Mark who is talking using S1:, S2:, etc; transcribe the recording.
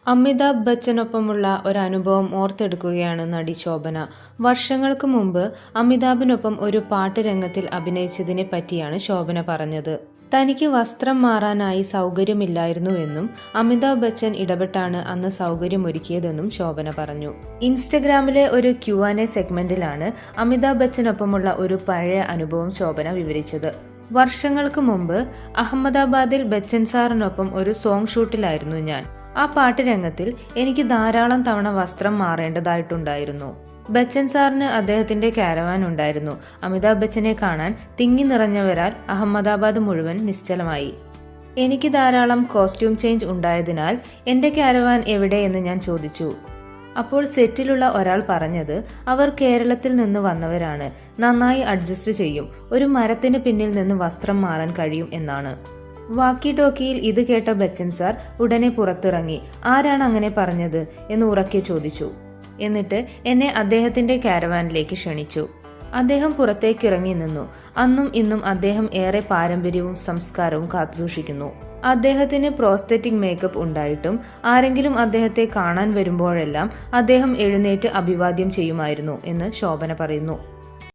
S1: അമിതാഭ് ബച്ചനൊപ്പമുള്ള ഒരനുഭവം ഓർത്തെടുക്കുകയാണ് നടി ശോഭന. വർഷങ്ങൾക്ക് മുമ്പ് അമിതാഭിനൊപ്പം ഒരു പാട്ട് രംഗത്തിൽ അഭിനയിച്ചതിനെ പറ്റിയാണ് ശോഭന പറഞ്ഞത്. തനിക്ക് വസ്ത്രം മാറാനായി സൗകര്യമില്ലായിരുന്നുവെന്നും അമിതാഭ് ബച്ചൻ ഇടപെട്ടാണ് അന്ന് സൗകര്യമൊരുക്കിയതെന്നും ശോഭന പറഞ്ഞു. ഇൻസ്റ്റഗ്രാമിലെ ഒരു Q&A സെഗ്മെന്റിലാണ് അമിതാഭ് ബച്ചനൊപ്പമുള്ള ഒരു പഴയ അനുഭവം ശോഭന വിവരിച്ചത്. വർഷങ്ങൾക്ക് മുമ്പ് അഹമ്മദാബാദിൽ ബച്ചൻ സാറിനൊപ്പം ഒരു സോങ് ഷൂട്ടിലായിരുന്നു ഞാൻ. ആ പാട്ട് രംഗത്തിൽ എനിക്ക് ധാരാളം തവണ വസ്ത്രം മാറേണ്ടതായിട്ടുണ്ടായിരുന്നു. ബച്ചൻ സാറിന് അദ്ദേഹത്തിന്റെ കാരവാൻ ഉണ്ടായിരുന്നു. അമിതാഭ് ബച്ചനെ കാണാൻ തിങ്ങി നിറഞ്ഞവരാൽ അഹമ്മദാബാദ് മുഴുവൻ നിശ്ചലമായി. എനിക്ക് ധാരാളം കോസ്റ്റ്യൂം ചേഞ്ച് ഉണ്ടായതിനാൽ എന്റെ കാരവാൻ എവിടെയെന്ന് ഞാൻ ചോദിച്ചു. അപ്പോൾ സെറ്റിലുള്ള ഒരാൾ പറഞ്ഞത്, അവർ കേരളത്തിൽ നിന്ന് വന്നവരാണ്, നന്നായി അഡ്ജസ്റ്റ് ചെയ്യും, ഒരു മരത്തിന് പിന്നിൽ നിന്ന് വസ്ത്രം മാറാൻ കഴിയും എന്നാണ്. വാക്കി ടോക്കിയിൽ ഇത് കേട്ട ബച്ചൻ സാർ ഉടനെ പുറത്തിറങ്ങി. ആരാണ് അങ്ങനെ പറഞ്ഞത് എന്ന് ഉറക്കെ ചോദിച്ചു. എന്നിട്ട് എന്നെ അദ്ദേഹത്തിന്റെ കാരവാനിലേക്ക് ക്ഷണിച്ചു. അദ്ദേഹം പുറത്തേക്കിറങ്ങി നിന്നു. അന്നും ഇന്നും അദ്ദേഹം ഏറെ പാരമ്പര്യവും സംസ്കാരവും കാത്തുസൂക്ഷിക്കുന്നു. അദ്ദേഹത്തിന് പ്രോസ്തെറ്റിക് മേക്കപ്പ് ഉണ്ടായിട്ടും ആരെങ്കിലും അദ്ദേഹത്തെ കാണാൻ വരുമ്പോഴെല്ലാം അദ്ദേഹം എഴുന്നേറ്റ് അഭിവാദ്യം ചെയ്യുമായിരുന്നു എന്ന് ശോഭന പറയുന്നു.